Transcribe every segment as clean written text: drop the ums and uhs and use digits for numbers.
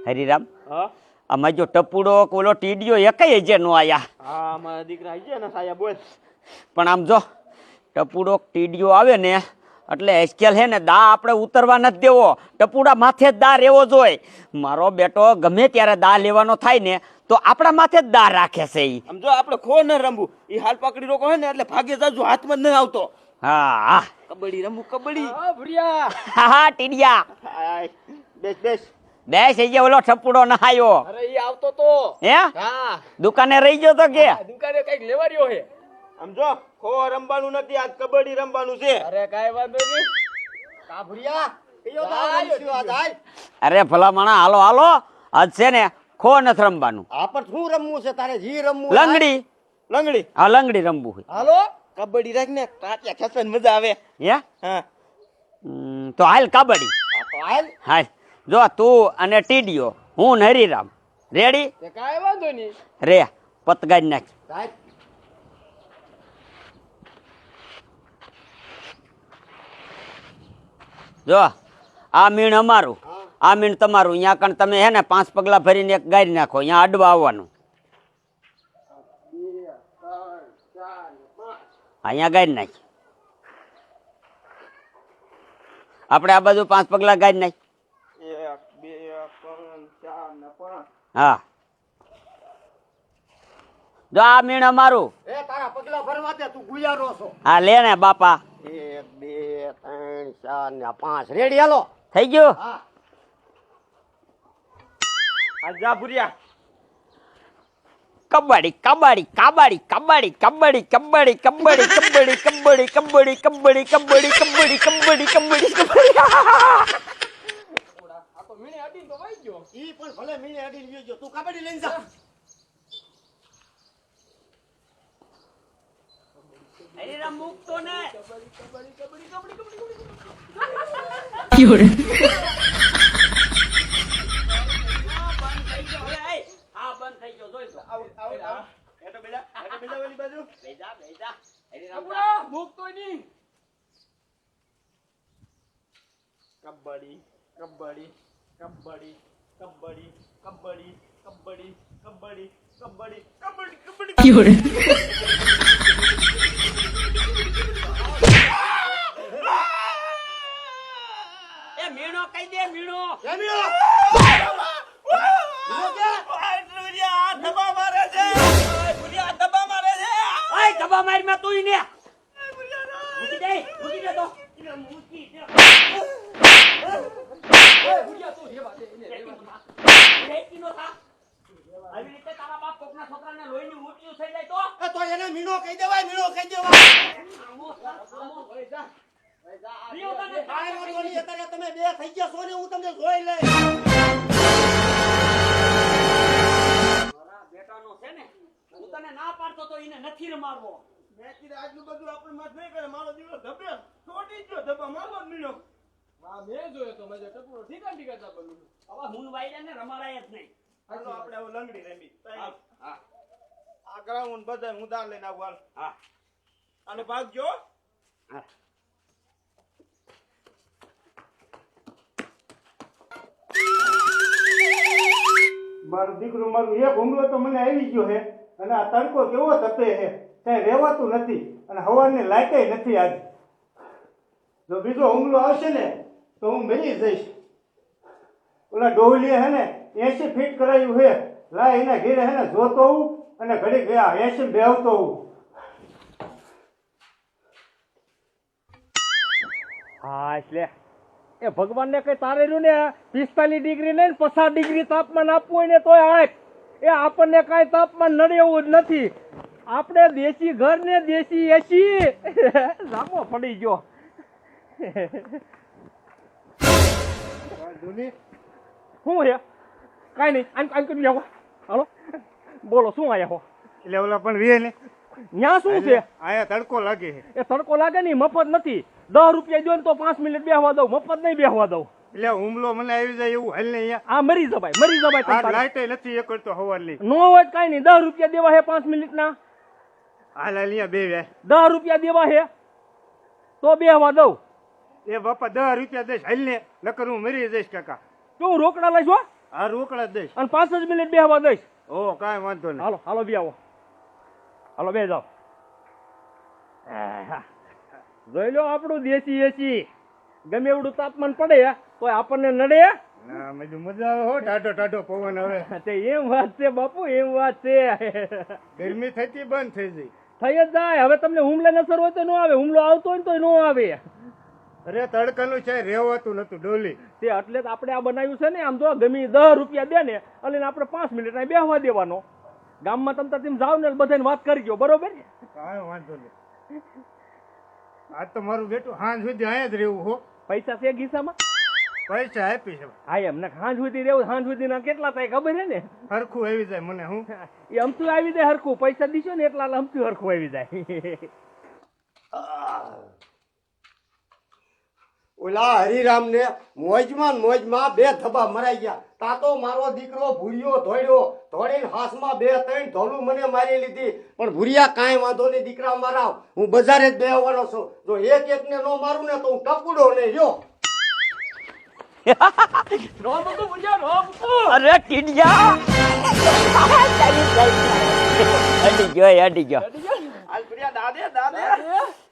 હરિરામ હા આમાં જો ટપુડો ઓલો ટીડીયો એકય જે નો આયા. હા મારા દીકરા આવી ગયા ને સાયા બોલ. પણ આમ જો ટપુડો ટીડીયો આવે ને એટલે એસ્કેલ હે ને દા આપણે ઉતરવા નથી દેવો. ટપુડા માથે જ દા રહેવો જોઈએ. મારો બેટો ગમે ત્યારે દા લેવાનો થાય ને તો આપણા માથે જ દા રાખે છે ઈ. આમ જો આપણે ખો ન રમવું ઈ હાલ પકડી રોકો હે ને એટલે ભાગે જાજો હાથમાં જ ન આવતો. હા હા કબડ્ડી રમવું કબડ્ડી. હા ભુરિયા. હા ટીડિયા હાય બેસ બેસ. બેસ એ જે ઓલો ટપુડો નહાયો. અરે ઈ આવતો તો. હે હા દુકાને રહી ગયો તો કે દુકાને કઈક લેવા રહ્યો હે. આમ જો ખો રમવાનું નથી આજ કબડ્ડી રમવાનું છે. અરે કાઈ વાંધો નહીં. કા ભુરિયા કયો તો રમશું આજ હાલ. અરે ભલા માણા હાલો હાલો આજ છે ને ખો નથી રમવાનું. આ પણ શું રમવું છે તારે જી રમવું. લંગડી લંગડી. હા લંગડી રમવું હોય. હાલો કબડ્ડી રાખ ને ટાટિયા ખેંચવાની મજા આવે. હે હા તો હાલ કબડ્ડી. આ તો હાલ. હાલ જો તું અને ટીડીયો હું ને હરિરામ રેડી. તે કાઈ વાંધો નહીં. રે પતગાઈ નાખ. સાહેબ જો આ મીણ અમારું આ મીણ તમારું. અહીંયા કણ તમે હે ને 5 પગલા ભરીને એક ગાડી નાખો. અહીંયા અડવા આવવાનું. અહીંયા ગાડી નાખ. આપણે આ બાજુ 5 પગલા ગાડી નાખ. 1 2 3 4 ને 5. હા જો આ મીણ અમારું. એ તારા પગલા ભરવા દે તું ગુયારો છો. હા લે ને બાપા. 1 2 3 4 ને 5 રેડી હાલો. થઈ ગયું. હા આ જા ભુરિયા. કબડ્ડી કબડ્ડી કબડ્ડી કબડ્ડી કબડ્ડી કબડ્ડી કબડ્ડી કબડ્ડી કબડ્ડી કબડ્ડી કબડ્ડી કબડ્ડી કબડ્ડી કબડ્ડી કબડ્ડી કબડ્ડી. આ તો મીણે અડીને તો વઈ ગયો. ઈ પણ ભલે મીણે અડીને વઈ ગયો. તું કબડ્ડી લઈને જા. હરિરામ મૂકતો ને. કબડ્ડી કબડ્ડી કબડ્ડી કબડ્ડી કબડ્ડી કબડ્ડી કબડ્ડી કબડ્ડી કબડ્ડી કબડ્ડી. એ મીણો કહી દે મીણો. દબા મારી માં તું ને મૂકી દે તો મૂકી દે. આવી રીતે તારા બાપ કોકના છોકરાને લોહીની ઊંચું થઈ જાય તો એને મીણો કહી દેવાય. મીણો કહી દેવાય. તમે બે થઈ ગયા છો ને હું તમને જોઈ લઈ. મારા બેટાનો છે ને હું તને ના પાડતો તો એને નથી રમાડવો. મેં કીધું આટલું બધું આપણે મત નહીં કરે. મારો દિવસ ધબે છોડી ગયો. ધબા મારવો જ મીણો. હા મેં જોયો તો મજા ટપુરો ઠીકા ઠીકા બોલું. હવે હું વાયદાને રમાડાય જ નહીં. હાલો આપણે હવે લંગડી રમી. હા આ ગ્રાઉન્ડ બધા હું દાર લઈને આવું હાલ. હા અને ભાગજો. હા મારું દીકરું મારું એક હુમલો તો મને આવી ગયો છે અને આ તડકો કેવો તપે છે કઈ રહેવાતું નથી અને હવાની લાયકાઈ નથી આજ. જો બીજો હુમલો આવશે ને તો હું મરી જઈશ. ઓલા ડોહલીએ હે ને 80 ફીટ કરાયું છે. લા એના ઘેરે હે ને જોતો હું અને ઘડી ગયા 80 બેહતો હું. હા એટલે એ ભગવાનને કઈ તારેલું ને 45 ડિગ્રી ને 50 ડિગ્રી તાપમાન આપવું હોય ને તોય આપ. એ આપણને કઈ તાપમાન નડે એવું જ નથી. આપણે દેશી ઘર ને દેશી એસી લાંબો પડી ગયો. શું હે કઈ નહીં આમ કરી આવો. હાલો બોલો શું આયા હો. એટલે ઓલા પણ વે ને ન્યા શું છે. આયા તડકો લાગે છે. એ તડકો લાગે નહીં મફત નથી. 10 રૂપિયા દો ને તો 5 મિનિટ બેહવા દઉં. મફત નહીં બેહવા દઉં. એટલે હુમલો મને આવી જાય એવું હાલ ને અહીંયા. આ મરી જવાય આ લાઈટ નથી એક કરતો હવાની. નો હોય કઈ નહીં. 10 રૂપિયા દેવા હે 5 મિનિટ ના. હાલ અહીંયા બે વ્યાય 10 રૂપિયા દેવા હે તો બેહવા દઉં. એ બાપા 10 રૂપિયા દઈશ હાલ ને નકર હું મરી જઈશ કાકા. તું રોકડા લઈશ હો. આ રોકડા જ દઈશ. અને 5 જ મિનિટ બેહવા દઈશ. ઓ કાંઈ વાંધો નહીં. હાલો હાલો બી આવો, હાલો બે જાઓ. જોઈ લો આપણું દેશી એસી, ગમે એવડું તાપમાન પડે તો આપણને નડે. ના મજા આવે હો, ટાઢો ટાઢો પવન આવે. તે એમ વાત છે બાપુ, એમ વાત છે. ગરમી થતી બંધ થઈ ગઈ. થઈ જ જાય. હવે તમને હુમલાની અસર હોય તો ન આવે, હુમલો આવતો હોય તો ન આવે. અરે તડકાનું છે રહેવાતું નતું ડોલી. તે એટલે જ આપણે આ બનાવ્યું છે ને. આમ જો ગમી 10 રૂપિયા દે ને એટલે આપણે 5 મિનિટ અહીં બેહવા દેવાનો. ગામમાં તમે જાઓ ને બધાને વાત કરી ગયો, બરોબર? કાંઈ વાંધો નહીં. આજ તો મારું બેટું સાંજ સુધી અહીંયા જ રહેવું હો. પૈસા છે ગીસામાં? પૈસા આપીશ. હા એમ ને સાંજ સુધી રહેવું. સાંજ સુધીના કેટલા થાય ખબર છે ને? હરખું આવી જાય મને. હું એ અમથું આવી જાય હરખું. પૈસા દીશો ને એટલા અમથું હરખું આવી જાય. ઓલા હરિરામ ને મોજમાં બે ધબા મરાઈ ગયા. તા તો મારો દીકરો ભૂરિયો ધોડીને હાથમાં 2-3 ધોલું મને મારી લીધી. પણ ભૂરિયા કાંઈ વાંધો નહીં દીકરા મારા, હું બજારે જ બેહવાનો છું. જો એક ને નો મારું ને તો હું ટપુડો નહીં રહ્યો. અરે ટીડિયા અડી ગયો.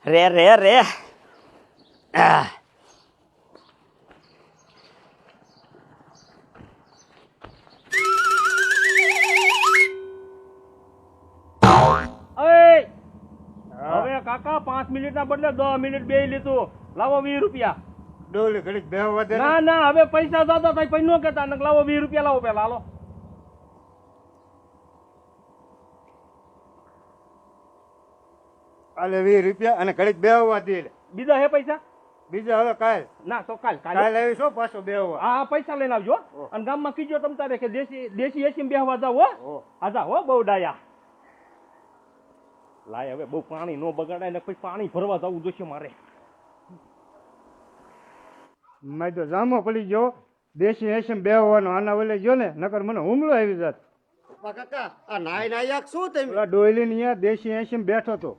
રે હવે કાકા 5 મિનિટના બદલે 10 મિનિટ બે લીધું. લાવો 20 રૂપિયા. ડોલી ઘડીક બેહવા દે. ના હવે પૈસા દાદા થાય પછી ન કહેતા. લાવો 20 રૂપિયા લાવો પેલા. હાલો આલે 20 રૂપિયા અને ઘડીક બેહવા દે. બીજા હે પૈસા? બીજા હવે કાલ ના તો કાલ આવી છો પાછો બેહવા. હા પૈસા લઈને આવજો. અને ગામમાં કીજો તમ તારે કે દેશી એસી બેહવા જાવ. હો આજા હો બહુ ડાયા. લાય હવે બહુ પાણી નો બગાડાય ને પછી પાણી ભરવા જવું જોશે મારે. મેં તો જામો પડી ગયો દેશી એસી બેહવાનો. આના વલે ગયો ને નકર મને હુમલો આવી જાત. કાકા આ નાયક શું તમે? ઓલા ડોયલી ને અહીંયા દેશી એસી બેઠો તો.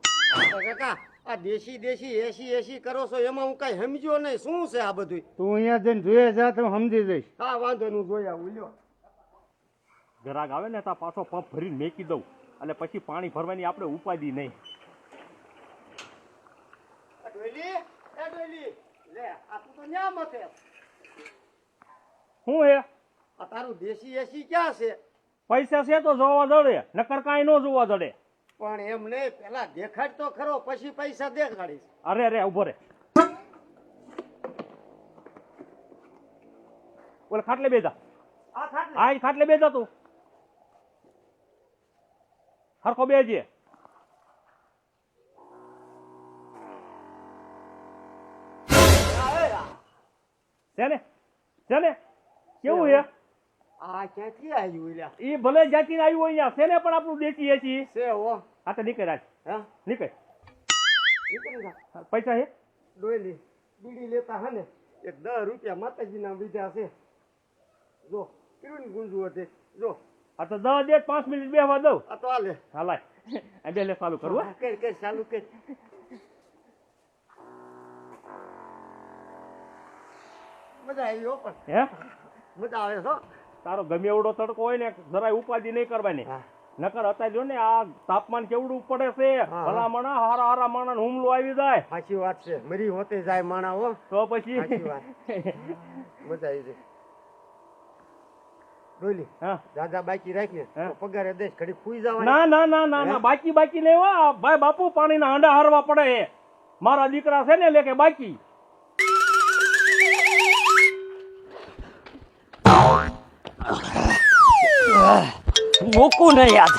કાકા આ દેશી એસી કરો છો એમાં હું કઈ સમજ્યો નહીં. શું છે આ બધું? તું અહીંયા જઈને જોઈએ જા તો સમજી જઈશ. હા વાંધો નહીં, જોઈ આવું લ્યો. ગ્રાહક આવે ને તો પાછો પંપ ભરીને મેકી દઉં અને પછી પાણી ભરવાની આપણે ઉપાધિ નહીં. શું હે આ તારું દેશી એસી ક્યાં છે? પૈસા છે તો જોવા જડે, નકર કાંઈ ન જોવા જડે. પણ એમ નહીં, પેલા દેખાડ તો ખરો, પછી પૈસા દેખાડીશ. અરે ઉભો રે. ઓલે ખાટલે બેજા. હા ખાટલે બેજા તું. હરખો બેજે. છે કેવું છે? આ ક્યાંથી આવ્યું એલા? એ ભલે જાતી આવ્યું હોય અહીંયા છે ને, પણ આપણું દેશી એસી છે હો. આ તો નીકળ આજ. હા નીકળ. નીકળી જા. પૈસા છે? ડોયલી બીડી લેતા હે ને, એક 10 રૂપિયા માતાજીના બીજા છે. જો કેવું ગુંજવું હતી. જો આ તો 10 દે 5 મિનિટ બેહવા દઉં. આ તો હાલે. હાલાય આ બે ચાલુ કરું. કર ચાલુ કર. મજા આવી હો. પણ હે મજા આવે છો. તારો ગમે એવડો તડકો હોય ને જરાય ઉપાધિ નહીં કરવાની. નકર અત્યારે જો ને આ તાપમાન કેવડું પડે છે. ભલા માણા હારા માણા હુમલો આવી જાય. સાચી વાત છે. મરી હોતે જાય માણા હો. તો પછી સાચી વાત. મજા આવી જાય. ડોલી હા દાદા બાકી રાખ ને તો પગારે દેશ ઘડી ફૂઈ જવા. ના બાકી નહીં હો ભાઈ. બાપુ પાણીના હાંડા હારવા પડે. મારા દીકરા છે ને લે કે બાકી. મૂકું નહીં યાદ.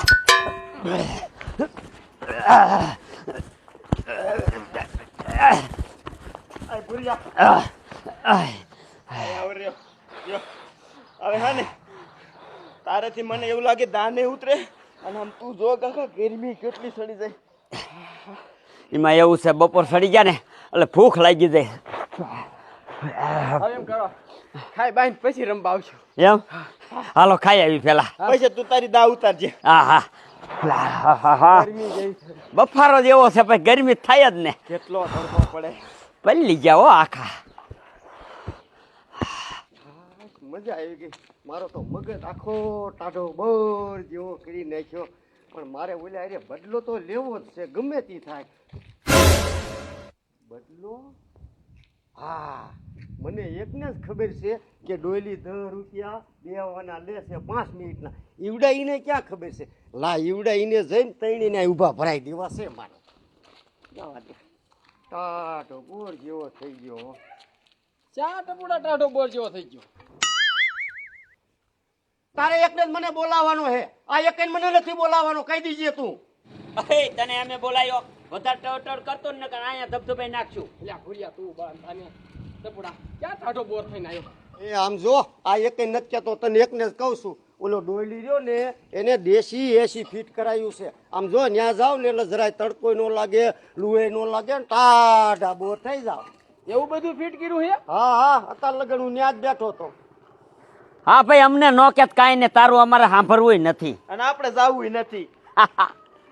હવે હા ને તારેથી મને એવું લાગે દાને ઉતરે. અને આમ તું જો કાકા ગરમી કેટલી સડી જાય. એમાં એવું છે બપોર સડી ગયા ને એટલે ભૂખ લાગી જાય. હવે એમ કરો, ખાઈ બાઈને પછી રમવા આવશું. એમ હાલો ખાઈ આવી પેલા. પછી તું તારી દા ઉતારજે. હા ગરમી ગઈ છે. બફારો જેવો છે પછી ગરમી થાય જ ને. કેટલો તડકો પડે. પલ્લી ગયા હો આખા. મજા આવી ગઈ. મારો તો મગજ આખો ટાઢો બોર જેવો કરી નાખ્યો. પણ મારે ઓલા અરે બદલો તો લેવો જ છે, ગમે તે થાય. બદલો? હા, મને એકને જ ખબર છે કે ડોયલી 10 રૂપિયા દેવાના લે છે 5 મિનિટના. ઈવડા ઈને ક્યાં ખબર છે? લા, ઈવડા ઈને જઈને તણીને ઊભા ભરાઈ દેવા છે મારે. જવા દે. ટાઢો બોર જેવો થઈ ગયો. ચા ટપુડા ટાઢો બોર જેવો થઈ ગયો. તારે એકને જ મને બોલાવવાનો હે, આ એકને મને નથી બોલાવવાનો. કહી દીજે તું. અહે, તને અમે બોલાયો વધારે ટવટવ કરતો ને નકર અહીંયા ધબધબાઈ નાખશું. એટલે ભૂરિયા તું બાંધાને ટપુડા ક્યાં ટાઢો બોર થઈને આવ્યો? એ આમ જો, આ એકને નથી કહેતો, તને એકને જ કહું છું. ઓલો ડોયલી રહ્યો ને એને દેશી એસી ફીટ કરાયું છે. આમ જો ન્યા જાવ ને એટલે જરાય તડકો નો લાગે, લુએ નો લાગે ને ટાઢા બોર થઈ જાવ. એવું બધું ફિટ કર્યું છે? હા હા, અત્યાર લગન હું ન્યા જ બેઠો હતો. હા ભાઈ, અમને નો કેત કાંઈ ને, તારું અમારે સાંભળવું નથી. અને આપણે જાવું નથી.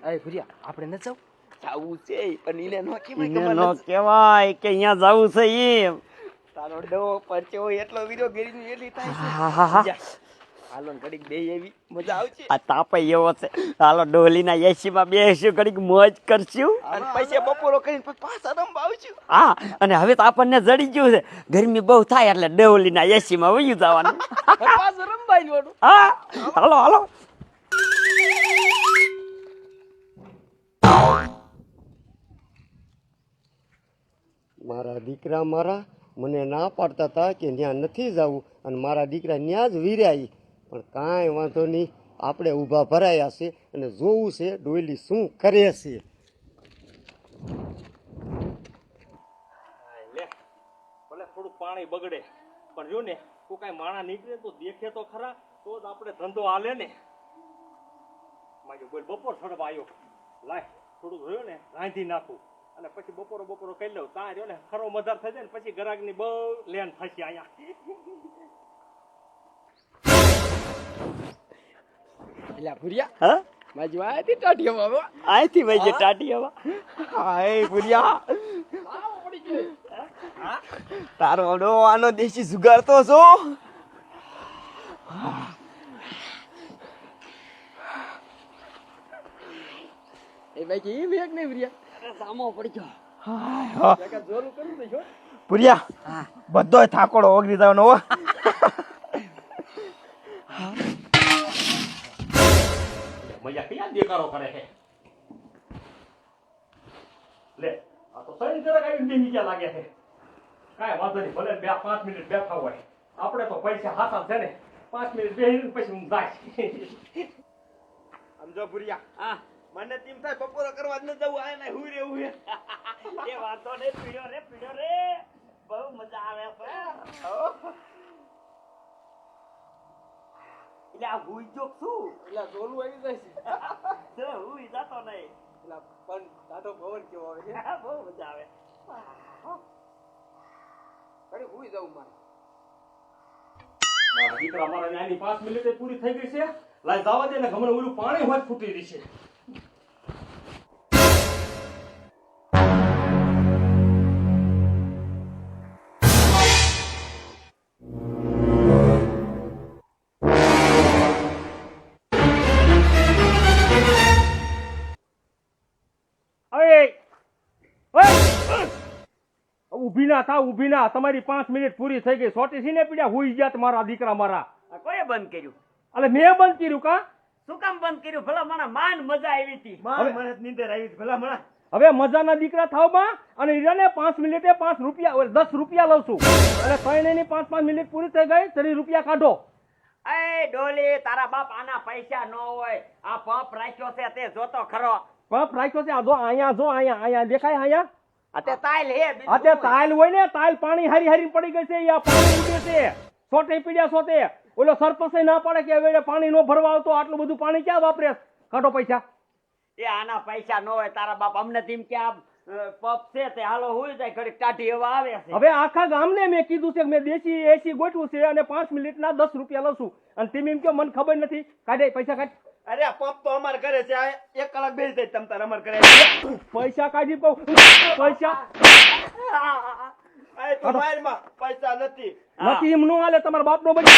અરે ભૂરિયા આપણે ન જાવ? જાવું છે પણ ઈને નો એને નો કહેવાય કે અહીંયા જવું છે એમ. તારો ડો પરચે હોય એટલો વીરો ગેરીની એટલી થાય હા, હા, હા. છે. હાલો ને ઘડીક બે એવી મજા આવશે. આ તાપ એવો છે. હાલો ડોલીના એસીમાં બેસીશું, ઘડીક મોજ કરશું. અને પૈસા બપોરો કરીને પછી પાછા રમવા આવશું. હા, અને હવે તો આપણને જડી ગયું છે, ગરમી બહુ થાય એટલે ડોલીના એસીમાં વયું જવાનું. પાછું રમવા જવાનું. હા, હાલો હાલો. મારા દીકરા મારા મને ના પાડતા હતા કે ત્યાં નથી જવું, અને મારા દીકરા ત્યાં જ વીર્યા. પણ કાંઈ વાંધો નહીં, આપણે ઊભા ભરાયા છે અને જોવું છે ડોયલી શું કરે છે. લે ભલે થોડું પાણી બગડે પણ જો ને તું કાંઈ માણા નીકળે તો દેખે તો ખરા, તો જ આપણે ધંધો હાલે ને. માજો બોલ બપોર છોડવા આવ્યો, લાય થોડુંક રહ્યો ને રાંધી નાખું અને પછી બપોરો કરી લઉં. ત્યાં રહ્યો ને ખરો મધાર થઈ જાય ને પછી ગરાગની બહુ લેન થશે અહીંયા. એટલે ભૂરિયા હા, માજી વાય હતી ટાઢીયામાં હવે. અહીંથી ભાઈ જે ટાટિયામાં. હાય ભૂરિયા તારો અડો આનો દેશી જુગાર તો છો. એ ભાઈ કે એમ એક નહીં ભૂરિયા સામો પડી ગયો. જોરું કરું તો જો ભૂરિયા બધોય થાકોડો ઓગળી જવાનો હો. મજા ક્યાં દેખાડો કરે છે? લે આ તો સહી જરાક આવી ડીમી ક્યાં લાગે છે. કાંઈ વાંધો નહીં, ભલે 5 મિનિટ બેઠા હોય, આપણે તો પૈસા હાથા છે ને. 5 મિનિટ બેહીને પછી હું જાય. સમજો ભૂરિયા હા, મને તેમ થાય બપોરો કરવા જ ન જવું, આ ને હુઈ રહેવું હે. એ વાંધો નહીં, પીડ્યો રે, બહુ મજા આવે છે. એટલે આ હુઈ જો શું? એટલે ડોલું આવી જાય છે. જો હુઈ જાતો નહીં. એટલે પણ ટાઢો પવન કેવો આવે છે. બહુ મજા આવે. ઘડી હુઈ જાઉં મારે. મારા દીકરા મારા નાની 5 મિનિટે પૂરી થઈ ગઈ છે. લાય જવા દે ને, ગમને ઓલું પાણી હોત ફૂટી રહી છે. ઊભી ના થા, ઊભી ના. તમારી 5 મિનિટ પૂરી થઈ ગઈ. સોટી સીને પીડ્યા હુઈ ગયા મારા દીકરા મારા. આ કોઈએ બંધ કર્યું? અલે મેં બંધ કર્યું કા? શું કામ બંધ કર્યું? ભલા મને માન મજા આવી હતી. મને નીંદર આવી ભલા મને. હવે મજાના દીકરા થાવ માં, અને ઈરાને 5 મિનિટે 5 રૂપિયા 10 રૂપિયા લઉં છું. અને ત્રણેયની 5 મિનિટ પૂરી થઈ ગઈ, 30 રૂપિયા કાઢો. એ ડોલી, તારા બાપ આના પૈસા ન હોય. આ પંપ રાખ્યો છે તે જોતો ખરો. પંપ રાખ્યો છે. આ જો અહીંયા દેખાય અહીંયા. અતે તાઈલ હે, બીજું આ તે શું હોય? તાઈલ હોય ને, તાઈલ પાણી હારી હારી પડી ગઈ છે. આ પાણી ઉડે છે. સોટે પીડ્યા સોટે. ઓલો સરપંચ ના પાડે કે હવે પાણી નો ભરવા આવતો, આટલું બધું પાણી ક્યાં વાપરે? કાઢો પૈસા. એ આના પૈસા ન હોય. તારા બાપ અમને તેમ કે આ પંપ છે તે હાલો હોય જાય, ઘડીક ટાઢી હવા આવે છે. હવે આખા ગામને મેં કીધું છે કે મેં દેશી એસી ગોઠવું છે અને 5 મિનિટના 10 રૂપિયા લઉં છું. અને તમે એમ કે મને ખબર નથી. કાઢે પૈસા કાઢ. અરે આ પંપ તો અમાર કરે છે. આ 1 કલાક બેસી જાય તમ તાર અમાર કરે. પૈસા કાઢી પૈસા. આ તો મારમાં પૈસા નથી હા. નથી એમ નો હાલે તમારા બાપનો બની